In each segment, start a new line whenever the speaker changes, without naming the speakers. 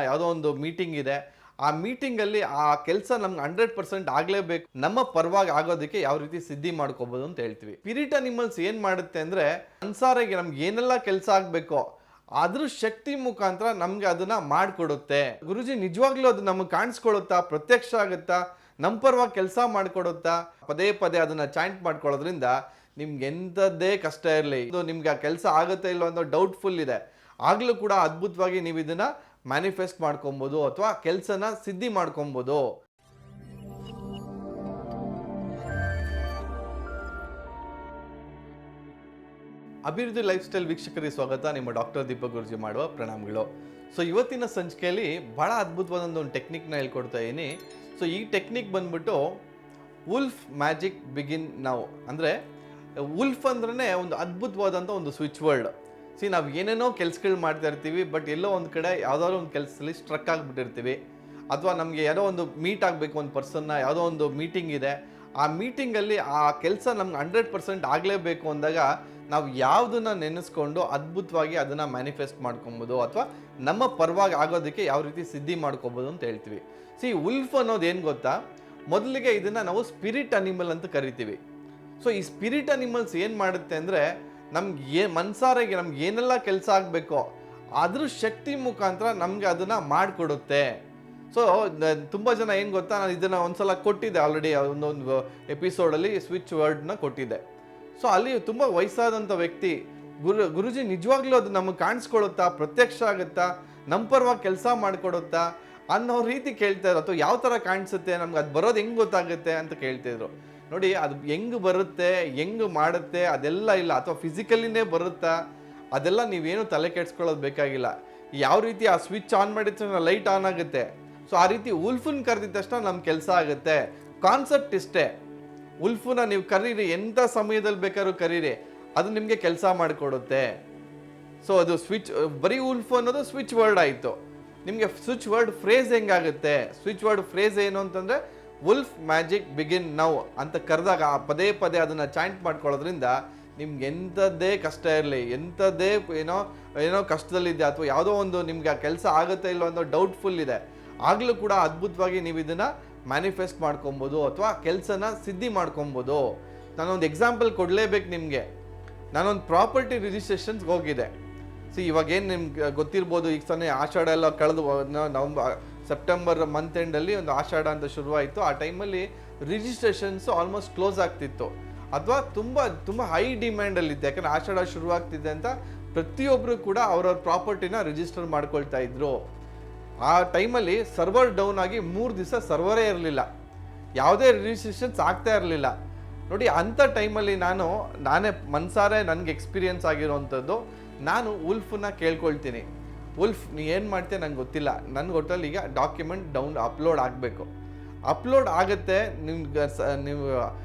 ಯಾವುದೋ ಒಂದು ಮೀಟಿಂಗ್ ಇದೆ, ಆ ಮೀಟಿಂಗಲ್ಲಿ ಆ ಕೆಲಸ ನಮ್ಗೆ 100% ಆಗಲೇಬೇಕು, ನಮ್ಮ ಪರವಾಗಿ ಆಗೋದಕ್ಕೆ ಯಾವ ರೀತಿ ಸಿದ್ಧಿ ಮಾಡ್ಕೋಬೋದು ಅಂತ ಹೇಳ್ತೀವಿ. ಸ್ಪಿರಿಟ್ ಅನಿಮಲ್ಸ್ ಏನು ಮಾಡುತ್ತೆ ಅಂದರೆ, ಅನ್ಸಾರಿಗೆ ನಮ್ಗೆ ಏನೆಲ್ಲ ಕೆಲಸ ಆಗಬೇಕೋ ಅದ್ರ ಶಕ್ತಿ ಮುಖಾಂತರ ನಮ್ಗೆ ಅದನ್ನ ಮಾಡಿಕೊಡುತ್ತೆ. ಗುರುಜಿ ನಿಜವಾಗ್ಲೂ ಅದು ನಮಗೆ ಕಾಣಿಸ್ಕೊಳ್ಳುತ್ತಾ, ಪ್ರತ್ಯಕ್ಷ ಆಗುತ್ತಾ, ನಮ್ಮ ಪರವಾಗಿ ಕೆಲಸ ಮಾಡಿಕೊಡುತ್ತಾ? ಪದೇ ಪದೇ ಅದನ್ನ ಚಾಂಟ್ ಮಾಡ್ಕೊಳ್ಳೋದ್ರಿಂದ ನಿಮ್ಗೆ ಎಂಥದ್ದೇ ಕಷ್ಟ ಇರಲಿ, ಇದು ನಿಮ್ಗೆ ಆ ಕೆಲಸ ಆಗುತ್ತೆ ಇಲ್ಲೋ ಅನ್ನೋ ಡೌಟ್ಫುಲ್ ಇದೆ, ಆಗ್ಲೂ ಕೂಡ ಅದ್ಭುತವಾಗಿ ನೀವು ಇದನ್ನ ಮ್ಯಾನಿಫೆಸ್ಟ್ ಮಾಡ್ಕೊಬೋದು ಅಥವಾ ಕೆಲಸನ ಸಿದ್ಧಿ ಮಾಡ್ಕೊಬೋದು. ಅಭಿವೃದ್ಧಿ ಲೈಫ್ ಸ್ಟೈಲ್ ವೀಕ್ಷಕರಿಗೆ ಸ್ವಾಗತ. ನಿಮ್ಮ ಡಾಕ್ಟರ್ ದೀಪಕ್ ಗುರುಜಿ ಮಾಡುವ ಪ್ರಣಾಮಗಳು. ಸೊ ಇವತ್ತಿನ ಸಂಚಿಕೆಯಲ್ಲಿ ಬಹಳ ಅದ್ಭುತವಾದ ಒಂದು ಟೆಕ್ನಿಕ್ನ ಹೇಳ್ಕೊಡ್ತಾ ಇದ್ದೀನಿ. ಸೊ ಈ ಟೆಕ್ನಿಕ್ ಬಂದ್ಬಿಟ್ಟು ವುಲ್ಫ್ ಮ್ಯಾಜಿಕ್ ಬಿಗಿನ್ ನೌ. ಅಂದರೆ ವುಲ್ಫ್ ಅಂದ್ರೆ ಒಂದು ಅದ್ಭುತವಾದಂಥ ಒಂದು ಸ್ವಿಚ್ ವರ್ಡ್. ನಾವು ಏನೇನೋ ಕೆಲಸಗಳು ಮಾಡ್ತಾ ಇರ್ತೀವಿ, ಬಟ್ ಎಲ್ಲೋ ಒಂದು ಕಡೆ ಯಾವುದಾದ್ರು ಒಂದು ಕೆಲಸದಲ್ಲಿ ಸ್ಟ್ರಕ್ ಆಗಿಬಿಟ್ಟಿರ್ತೀವಿ, ಅಥವಾ ನಮಗೆ ಯಾವುದೋ ಒಂದು ಮೀಟ್ ಆಗಬೇಕು ಒಂದು ಪರ್ಸನ್ನ, ಯಾವುದೋ ಒಂದು ಮೀಟಿಂಗ್ ಇದೆ, ಆ ಮೀಟಿಂಗಲ್ಲಿ ಆ ಕೆಲಸ ನಮ್ಗೆ 100% ಆಗಲೇಬೇಕು ಅಂದಾಗ ನಾವು ಯಾವುದನ್ನು ನೆನೆಸ್ಕೊಂಡು ಅದ್ಭುತವಾಗಿ ಅದನ್ನು ಮ್ಯಾನಿಫೆಸ್ಟ್ ಮಾಡ್ಕೊಬೋದು ಅಥವಾ ನಮ್ಮ ಪರವಾಗಿ ಆಗೋದಕ್ಕೆ ಯಾವ ರೀತಿ ಸಿದ್ಧಿ ಮಾಡ್ಕೊಬೋದು ಅಂತ ಹೇಳ್ತೀವಿ. ವುಲ್ಫ್ ಅನ್ನೋದು ಏನು ಗೊತ್ತಾ, ಮೊದಲಿಗೆ ಇದನ್ನು ನಾವು ಸ್ಪಿರಿಟ್ ಅನಿಮಲ್ ಅಂತ ಕರಿತೀವಿ. ಸೊ ಈ ಸ್ಪಿರಿಟ್ ಅನಿಮಲ್ಸ್ ಏನು ಮಾಡುತ್ತೆ ಅಂದರೆ, ನಮ್ಗೆ ಮನ್ಸಾರಿಗೆ ನಮ್ಗೆ ಏನೆಲ್ಲ ಕೆಲಸ ಆಗಬೇಕೋ ಅದ್ರ ಶಕ್ತಿ ಮುಖಾಂತರ ನಮಗೆ ಅದನ್ನು ಮಾಡಿಕೊಡುತ್ತೆ. ಸೊ ತುಂಬ ಜನ ಏನು ಗೊತ್ತಾ, ನಾನು ಇದನ್ನು ಒಂದ್ಸಲ ಕೊಟ್ಟಿದ್ದೆ ಆಲ್ರೆಡಿ, ಒಂದೊಂದು ಎಪಿಸೋಡಲ್ಲಿ ಸ್ವಿಚ್ ವರ್ಡ್ನ ಕೊಟ್ಟಿದ್ದೆ. ಸೊ ಅಲ್ಲಿ ತುಂಬ ವಯಸ್ಸಾದಂಥ ವ್ಯಕ್ತಿ, ಗುರುಜಿ ನಿಜವಾಗ್ಲೂ ಅದು ನಮಗೆ ಕಾಣಿಸ್ಕೊಳ್ಳುತ್ತಾ, ಪ್ರತ್ಯಕ್ಷ ಆಗುತ್ತಾ, ನಮ್ಮ ಪರವಾಗಿ ಕೆಲಸ ಮಾಡಿಕೊಡುತ್ತಾ ಅನ್ನೋ ರೀತಿ ಕೇಳ್ತಾಯಿದ್ರು. ಅಥವಾ ಯಾವ ಥರ ಕಾಣಿಸುತ್ತೆ, ನಮ್ಗೆ ಅದು ಬರೋದು ಹೆಂಗೆ ಗೊತ್ತಾಗುತ್ತೆ ಅಂತ ಕೇಳ್ತಿದ್ರು. ನೋಡಿ, ಅದು ಹೆಂಗೆ ಬರುತ್ತೆ, ಹೆಂಗೆ ಮಾಡುತ್ತೆ ಅದೆಲ್ಲ ಇಲ್ಲ, ಅಥವಾ ಫಿಸಿಕಲಿನೇ ಬರುತ್ತಾ ಅದೆಲ್ಲ ನೀವೇನು ತಲೆ ಕೆಡ್ಸ್ಕೊಳ್ಳೋದು ಬೇಕಾಗಿಲ್ಲ. ಯಾವ ರೀತಿ ಆ ಸ್ವಿಚ್ ಆನ್ ಮಾಡಿದ ತಕ್ಷಣ ಲೈಟ್ ಆನ್ ಆಗುತ್ತೆ, ಸೊ ಆ ರೀತಿ ವುಲ್ಫನ್ ಕರೆದಿದ ತಕ್ಷಣ ನಮ್ಮ ಕೆಲಸ ಆಗುತ್ತೆ. ಕಾನ್ಸೆಪ್ಟ್ ಇಷ್ಟೇ. ವುಲ್ಫನ್ನ ನೀವು ಕರೀರಿ, ಎಂಥ ಸಮಯದಲ್ಲಿ ಬೇಕಾದ್ರೂ ಕರೀರಿ, ಅದು ನಿಮಗೆ ಕೆಲಸ ಮಾಡಿಕೊಡುತ್ತೆ. ಸೊ ಅದು ಸ್ವಿಚ್, ಬರೀ ವುಲ್ಫ್ ಅನ್ನೋದು ಸ್ವಿಚ್ ವರ್ಡ್ ಆಯಿತು. ನಿಮಗೆ ಸ್ವಿಚ್ ವರ್ಡ್ ಫ್ರೇಸ್ ಹೆಂಗಾಗುತ್ತೆ, ಸ್ವಿಚ್ ವರ್ಡ್ ಫ್ರೇಸ್ ಏನು ಅಂತಂದರೆ ವುಲ್ಫ್ ಮ್ಯಾಜಿಕ್ ಬಿಗಿನ್ ನೌ ಅಂತ ಕರೆದಾಗ ಪದೇ ಪದೇ ಅದನ್ನು ಚಾಂಟ್ ಮಾಡ್ಕೊಳ್ಳೋದ್ರಿಂದ ನಿಮ್ಗೆ ಎಂಥದ್ದೇ ಕಷ್ಟ ಇರಲಿ, ಎಂಥದ್ದೇ ಏನೋ ಕಷ್ಟದಲ್ಲಿದೆ, ಅಥವಾ ಯಾವುದೋ ಒಂದು ನಿಮ್ಗೆ ಆ ಕೆಲಸ ಆಗುತ್ತೆ ಇಲ್ಲೋ ಅನ್ನೋ ಡೌಟ್ಫುಲ್ ಇದೆ, ಆಗಲೂ ಕೂಡ ಅದ್ಭುತವಾಗಿ ನೀವು ಇದನ್ನು ಮ್ಯಾನಿಫೆಸ್ಟ್ ಮಾಡ್ಕೊಬೋದು ಅಥವಾ ಕೆಲಸನ ಸಿದ್ಧಿ ಮಾಡ್ಕೊಬೋದು. ನಾನೊಂದು ಎಕ್ಸಾಂಪಲ್ ಕೊಡಲೇಬೇಕು ನಿಮಗೆ. ನಾನೊಂದು ಪ್ರಾಪರ್ಟಿ ರಿಜಿಸ್ಟ್ರೇಷನ್ಸ್ಗೆ ಹೋಗಿದೆ. ಇವಾಗೇನು ನಿಮ್ಗೆ ಗೊತ್ತಿರ್ಬೋದು, ಈಗ ತಾನೇ ಆಷಾಢ ಎಲ್ಲ ಕಳೆದು ಸೆಪ್ಟೆಂಬರ್ ಮಂತ್ ಎಂಡಲ್ಲಿ ಒಂದು ಆಷಾಢ ಅಂತ ಶುರುವಾಯಿತು. ಆ ಟೈಮಲ್ಲಿ ರಿಜಿಸ್ಟ್ರೇಷನ್ಸು ಆಲ್ಮೋಸ್ಟ್ ಕ್ಲೋಸ್ ಆಗ್ತಿತ್ತು, ಅಥವಾ ತುಂಬ ಹೈ ಡಿಮ್ಯಾಂಡಲ್ಲಿತ್ತು. ಯಾಕಂದರೆ ಆಷಾಢ ಶುರುವಾಗ್ತಿದೆ ಅಂತ ಪ್ರತಿಯೊಬ್ಬರು ಕೂಡ ಅವ್ರವ್ರ ಪ್ರಾಪರ್ಟಿನ ರಿಜಿಸ್ಟರ್ ಮಾಡ್ಕೊಳ್ತಾ ಇದ್ರು. ಆ ಟೈಮಲ್ಲಿ ಸರ್ವರ್ ಡೌನ್ ಆಗಿ 3 ದಿವಸ ಸರ್ವರೇ ಇರಲಿಲ್ಲ, ಯಾವುದೇ ರಿಜಿಸ್ಟ್ರೇಷನ್ಸ್ ಆಗ್ತಾ ಇರಲಿಲ್ಲ. ನೋಡಿ, ಅಂಥ ಟೈಮಲ್ಲಿ ನಾನೇ ಮನ್ಸಾರೆ ನನಗೆ ಎಕ್ಸ್ಪೀರಿಯನ್ಸ್ ಆಗಿರೋವಂಥದ್ದು, ನಾನು ವುಲ್ಫನ್ನ ಕೇಳ್ಕೊಳ್ತೀನಿ, ವುಲ್ಫ್ ನೀ ಏನು ಮಾಡ್ತೀಯ ನಂಗೆ ಗೊತ್ತಿಲ್ಲ, ನನಗೆ ಒಟ್ಟಲ್ಲಿ ಈಗ ಡಾಕ್ಯುಮೆಂಟ್ ಅಪ್ಲೋಡ್ ಆಗಬೇಕು. ಅಪ್ಲೋಡ್ ಆಗುತ್ತೆ, ನೀವು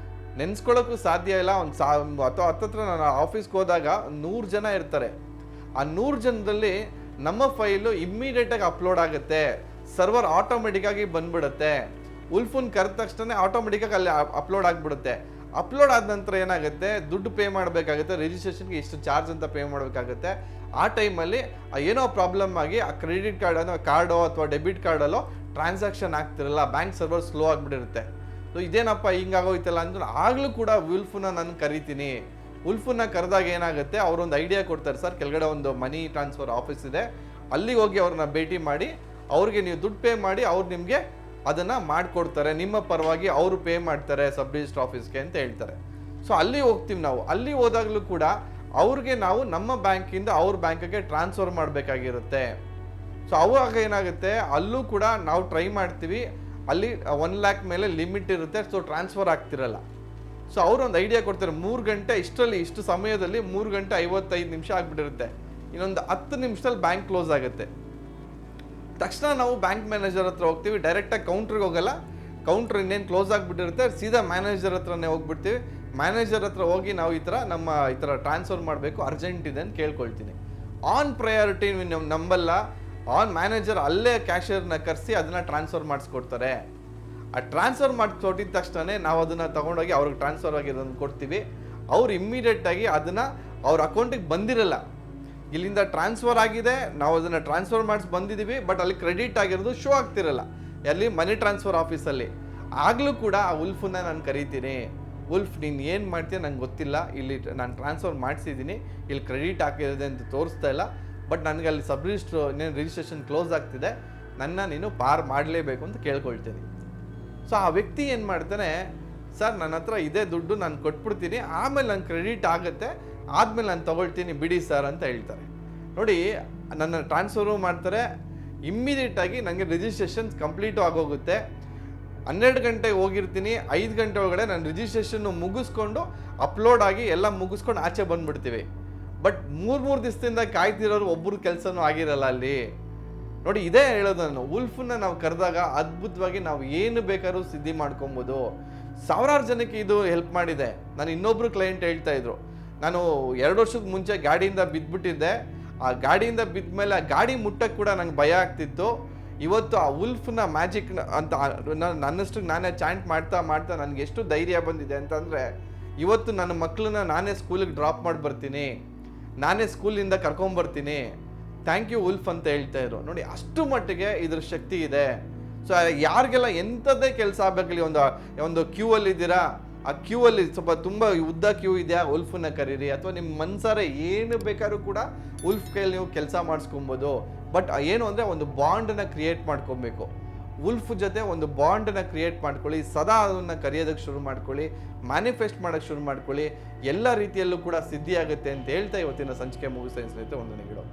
ನೆನೆಸ್ಕೊಳ್ಳೋಕ್ಕೂ ಸಾಧ್ಯ ಇಲ್ಲ. ಅಥವಾ ಹತ್ತತ್ರ ನಾನು ಆಫೀಸ್ಗೆ ಹೋದಾಗ 100 ಜನ ಇರ್ತಾರೆ. ಆ 100 ಜನದಲ್ಲಿ ನಮ್ಮ ಫೈಲು ಇಮ್ಮಿಡಿಯೇಟಾಗಿ ಅಪ್ಲೋಡ್ ಆಗುತ್ತೆ, ಸರ್ವರ್ ಆಟೋಮೆಟಿಕ್ಕಾಗಿ ಬಂದ್ಬಿಡುತ್ತೆ. ವುಲ್ಫನ್ ಕರೆದ ತಕ್ಷಣ ಆಟೋಮೆಟಿಕ್ಕಾಗಿ ಅಲ್ಲಿ ಅಪ್ಲೋಡ್ ಆಗಿಬಿಡುತ್ತೆ. ಅಪ್ಲೋಡ್ ಆದ ನಂತರ ಏನಾಗುತ್ತೆ, ದುಡ್ಡು ಪೇ ಮಾಡಬೇಕಾಗುತ್ತೆ, ರಿಜಿಸ್ಟ್ರೇಷನ್ಗೆ ಇಷ್ಟು ಚಾರ್ಜ್ ಅಂತ ಪೇ ಮಾಡಬೇಕಾಗುತ್ತೆ. ಆ ಟೈಮಲ್ಲಿ ಏನೋ ಪ್ರಾಬ್ಲಮ್ ಆಗಿ ಆ ಕ್ರೆಡಿಟ್ ಕಾರ್ಡೋ ಅಥವಾ ಡೆಬಿಟ್ ಕಾರ್ಡಲ್ಲೋ ಟ್ರಾನ್ಸಾಕ್ಷನ್ ಆಗ್ತಿರಲ್ಲ, ಬ್ಯಾಂಕ್ ಸರ್ವರ್ ಸ್ಲೋ ಆಗಿಬಿಟ್ಟಿರುತ್ತೆ. ಸೊ ಇದೇನಪ್ಪ ಹಿಂಗಾಗೋಯ್ತಲ್ಲ ಅಂದ್ರೆ ಆಗಲೂ ಕೂಡ ವುಲ್ಫನ್ನ ನಾನು ಕರಿತೀನಿ. ವುಲ್ಫನ್ನ ಕರೆದಾಗ ಏನಾಗುತ್ತೆ, ಅವರೊಂದು ಐಡಿಯಾ ಕೊಡ್ತಾರೆ, ಸರ್ ಕೆಳಗಡೆ ಒಂದು ಮನಿ ಟ್ರಾನ್ಸ್ಫರ್ ಆಫೀಸ್ ಇದೆ, ಅಲ್ಲಿಗೆ ಹೋಗಿ ಅವ್ರನ್ನ ಭೇಟಿ ಮಾಡಿ ಅವ್ರಿಗೆ ನೀವು ದುಡ್ಡು ಪೇ ಮಾಡಿ ಅವ್ರು ನಿಮಗೆ ಅದನ್ನು ಮಾಡಿಕೊಡ್ತಾರೆ, ನಿಮ್ಮ ಪರವಾಗಿ ಅವರು ಪೇ ಮಾಡ್ತಾರೆ ಸಬ್ ರಿಜಿಸ್ಟರ್ ಆಫೀಸ್ಗೆ ಅಂತ ಹೇಳ್ತಾರೆ. ಸೊ ಅಲ್ಲಿ ಹೋಗ್ತೀವಿ ನಾವು. ಅಲ್ಲಿ ಹೋದಾಗಲೂ ಕೂಡ ಅವ್ರಿಗೆ ನಾವು ನಮ್ಮ ಬ್ಯಾಂಕಿಂದ ಅವ್ರ ಬ್ಯಾಂಕಿಗೆ ಟ್ರಾನ್ಸ್ಫರ್ ಮಾಡಬೇಕಾಗಿರುತ್ತೆ. ಸೊ ಅವಾಗ ಏನಾಗುತ್ತೆ, ಅಲ್ಲೂ ಕೂಡ ನಾವು ಟ್ರೈ ಮಾಡ್ತೀವಿ, ಅಲ್ಲಿ 1 lakh ಮೇಲೆ ಲಿಮಿಟ್ ಇರುತ್ತೆ, ಸೊ ಟ್ರಾನ್ಸ್ಫರ್ ಆಗ್ತಿರಲ್ಲ. ಸೊ ಅವರೊಂದು ಐಡಿಯಾ ಕೊಡ್ತಾರೆ, 3 ಗಂಟೆ ಇಷ್ಟು ಸಮಯದಲ್ಲಿ 3 ಗಂಟೆ 55 ನಿಮಿಷ ಆಗಿಬಿಟ್ಟಿರುತ್ತೆ, ಇನ್ನೊಂದು 10 ನಿಮಿಷದಲ್ಲಿ ಬ್ಯಾಂಕ್ ಕ್ಲೋಸ್ ಆಗುತ್ತೆ. ತಕ್ಷಣ ನಾವು ಬ್ಯಾಂಕ್ ಮ್ಯಾನೇಜರ್ ಹತ್ರ ಹೋಗ್ತೀವಿ, ಡೈರೆಕ್ಟಾಗಿ ಕೌಂಟ್ರಿಗೆ ಹೋಗಲ್ಲ, ಕೌಂಟ್ರ್ ಇನ್ನೇನು ಕ್ಲೋಸ್ ಆಗಿಬಿಟ್ಟಿರುತ್ತೆ, ಸೀದಾ ಮ್ಯಾನೇಜರ್ ಹತ್ರನೇ ಹೋಗ್ಬಿಡ್ತೀವಿ. ಮ್ಯಾನೇಜರ್ ಹತ್ರ ಹೋಗಿ ನಾವು ಈ ಥರ ಟ್ರಾನ್ಸ್ಫರ್ ಮಾಡಬೇಕು, ಅರ್ಜೆಂಟ್ ಇದೆ ಅಂತ ಕೇಳ್ಕೊಳ್ತೀನಿ. ಆನ್ ಪ್ರಯಾರಿಟಿ ನಂಬಲ್ಲ, ಆನ್ ಮ್ಯಾನೇಜರ್ ಅಲ್ಲೇ ಕ್ಯಾಶಿಯರ್ನ ಕರೆಸಿ ಅದನ್ನು ಟ್ರಾನ್ಸ್ಫರ್ ಮಾಡಿಸ್ಕೊಡ್ತಾರೆ. ಆ ಟ್ರಾನ್ಸ್ಫರ್ ಮಾಡಿಕೊಟ್ಟಿದ ತಕ್ಷಣ ನಾವು ಅದನ್ನು ತೊಗೊಂಡೋಗಿ ಅವ್ರಿಗೆ ಟ್ರಾನ್ಸ್ಫರ್ ಆಗಿರೋದನ್ನು ಕೊಡ್ತೀವಿ. ಅವ್ರು ಇಮ್ಮಿಡಿಯೇಟಾಗಿ ಅದನ್ನು ಅವ್ರ ಅಕೌಂಟಿಗೆ ಬಂದಿರಲ್ಲ, ಇಲ್ಲಿಂದ ಟ್ರಾನ್ಸ್ಫರ್ ಆಗಿದೆ, ನಾವು ಅದನ್ನು ಟ್ರಾನ್ಸ್ಫರ್ ಮಾಡಿಸಿ ಬಂದಿದ್ದೀವಿ, ಬಟ್ ಅಲ್ಲಿ ಕ್ರೆಡಿಟ್ ಆಗಿರೋದು ಶೋ ಆಗ್ತಿರಲ್ಲ ಎಲ್ಲಿ ಮನಿ ಟ್ರಾನ್ಸ್ಫರ್ ಆಫೀಸಲ್ಲಿ. ಆಗಲೂ ಕೂಡ ಆ ಉಲ್ಫನ್ನ ನಾನು ಕರಿತೀನಿ, ಉಲ್ಫ್ ನೀನು ಏನು ಮಾಡ್ತೀಯ ನಂಗೆ ಗೊತ್ತಿಲ್ಲ, ಇಲ್ಲಿ ನಾನು ಟ್ರಾನ್ಸ್ಫರ್ ಮಾಡಿಸಿದ್ದೀನಿ, ಇಲ್ಲಿ ಕ್ರೆಡಿಟ್ ಹಾಕಿರೋದೆ ಅಂತ ತೋರಿಸ್ತಾ ಇಲ್ಲ, ಬಟ್ ನನಗೆ ಅಲ್ಲಿ ಸಬ್ ರಿಜಿಸ್ಟ್ರು ಇನ್ನೇನು ರಿಜಿಸ್ಟ್ರೇಷನ್ ಕ್ಲೋಸ್ ಆಗ್ತಿದೆ, ನನ್ನ ನೀನು ಪಾರ್ ಮಾಡಲೇಬೇಕು ಅಂತ ಕೇಳ್ಕೊಳ್ತೀನಿ. ಸೊ ಆ ವ್ಯಕ್ತಿ ಏನು ಮಾಡ್ತಾನೆ, ಸರ್ ನನ್ನ ಹತ್ರ ಇದೇ ದುಡ್ಡು ನಾನು ಕೊಟ್ಬಿಡ್ತೀನಿ, ಆಮೇಲೆ ನಂಗೆ ಕ್ರೆಡಿಟ್ ಆಗುತ್ತೆ, ಆದಮೇಲೆ ನಾನು ತೊಗೊಳ್ತೀನಿ ಬಿಡಿ ಸರ್ ಅಂತ ಹೇಳ್ತಾರೆ. ನೋಡಿ, ನನ್ನ ಟ್ರಾನ್ಸ್ಫರು ಮಾಡ್ತಾರೆ, ಇಮ್ಮಿಡಿಯೇಟಾಗಿ ನನಗೆ ರಿಜಿಸ್ಟ್ರೇಷನ್ ಕಂಪ್ಲೀಟು ಆಗೋಗುತ್ತೆ. 12 ಗಂಟೆಗೆ ಹೋಗಿರ್ತೀನಿ, 5 ಗಂಟೆ ಒಳಗಡೆ ನಾನು ರಿಜಿಸ್ಟ್ರೇಷನ್ನು ಮುಗಿಸ್ಕೊಂಡು ಅಪ್ಲೋಡ್ ಆಗಿ ಎಲ್ಲ ಮುಗಿಸ್ಕೊಂಡು ಆಚೆ ಬಂದುಬಿಡ್ತೀವಿ. ಬಟ್ 3 ದಿವಸದಿಂದ ಕಾಯ್ತಿರೋರು ಒಬ್ಬರು ಕೆಲಸನೂ ಆಗಿರಲ್ಲ ಅಲ್ಲಿ. ನೋಡಿ, ಇದೇ ಹೇಳೋದು ನಾನು, ಉಲ್ಫನ್ನ ನಾವು ಕರೆದಾಗ ಅದ್ಭುತವಾಗಿ ನಾವು ಏನು ಬೇಕಾದ್ರೂ ಸಿದ್ಧಿ ಮಾಡ್ಕೊಬೋದು. ಸಾವಿರಾರು ಜನಕ್ಕೆ ಇದು ಹೆಲ್ಪ್ ಮಾಡಿದೆ. ನಾನು ಇನ್ನೊಬ್ರು ಕ್ಲೈಂಟ್ ಹೇಳ್ತಾ ಇದ್ರು, ನಾನು 2 ವರ್ಷದ ಮುಂಚೆ ಗಾಡಿಯಿಂದ ಬಿದ್ದುಬಿಟ್ಟಿದ್ದೆ, ಆ ಗಾಡಿಯಿಂದ ಬಿದ್ದ ಮೇಲೆ ಆ ಗಾಡಿ ಮುಟ್ಟಕ್ಕೆ ಕೂಡ ನಂಗೆ ಭಯ ಆಗ್ತಿತ್ತು. ಇವತ್ತು ಆ ಉಲ್ಫ್ನ ಮ್ಯಾಜಿಕ್ ಅಂತ ನನ್ನಷ್ಟು ನಾನೇ ಚಾಂಟ್ ಮಾಡ್ತಾ ಮಾಡ್ತಾ ನನಗೆ ಎಷ್ಟು ಧೈರ್ಯ ಬಂದಿದೆ ಅಂತಂದರೆ, ಇವತ್ತು ನನ್ನ ಮಕ್ಕಳನ್ನ ನಾನೇ ಸ್ಕೂಲಿಗೆ ಡ್ರಾಪ್ ಮಾಡಿ ಬರ್ತೀನಿ, ನಾನೇ ಸ್ಕೂಲಿಂದ ಕರ್ಕೊಂಬರ್ತೀನಿ, ಥ್ಯಾಂಕ್ ಯು ಉಲ್ಫ್ ಅಂತ ಹೇಳ್ತಾ ಇದ್ರು. ನೋಡಿ, ಅಷ್ಟು ಮಟ್ಟಿಗೆ ಇದ್ರ ಶಕ್ತಿ ಇದೆ. ಸೊ ಯಾರಿಗೆಲ್ಲ ಎಂಥದ್ದೇ ಕೆಲಸ ಆಗಬೇಕಲ್ಲಿ, ಒಂದು ಕ್ಯೂ ಅಲ್ಲಿ ಇದ್ದೀರಾ, ಆ ಕ್ಯೂ ಅಲ್ಲಿ ಸ್ವಲ್ಪ ತುಂಬ ಉದ್ದ ಕ್ಯೂ ಇದೆಯಾ, ಉಲ್ಫನ್ನ ಕರೀರಿ. ಅಥವಾ ನಿಮ್ಮ ಮನ್ಸಾರೆ ಏನು ಬೇಕಾದ್ರೂ ಕೂಡ ಉಲ್ಫ್ ಕೈಯಲ್ಲಿ ನೀವು ಕೆಲಸ ಮಾಡಿಸ್ಕೊಬೋದು. ಬಟ್ ಏನು ಅಂದರೆ ಒಂದು ಬಾಂಡನ್ನು ಕ್ರಿಯೇಟ್ ಮಾಡ್ಕೊಬೇಕು. ಉಲ್ಫ್ ಜೊತೆ ಒಂದು ಬಾಂಡನ್ನು ಕ್ರಿಯೇಟ್ ಮಾಡ್ಕೊಳ್ಳಿ, ಸದಾ ಅದನ್ನು ಕರೆಯೋದಕ್ಕೆ ಶುರು ಮಾಡ್ಕೊಳ್ಳಿ, ಮ್ಯಾನಿಫೆಸ್ಟ್ ಮಾಡೋಕ್ಕೆ ಶುರು ಮಾಡ್ಕೊಳ್ಳಿ, ಎಲ್ಲ ರೀತಿಯಲ್ಲೂ ಕೂಡ ಸಿದ್ಧಿ ಆಗುತ್ತೆ ಅಂತ ಹೇಳ್ತಾ ಇವತ್ತಿನ ಸಂಚಿಕೆ ಮುಗಿಸ್ತಾ ಸ್ನೇಹಿತರೆ, ವಂದನೆಗಳು.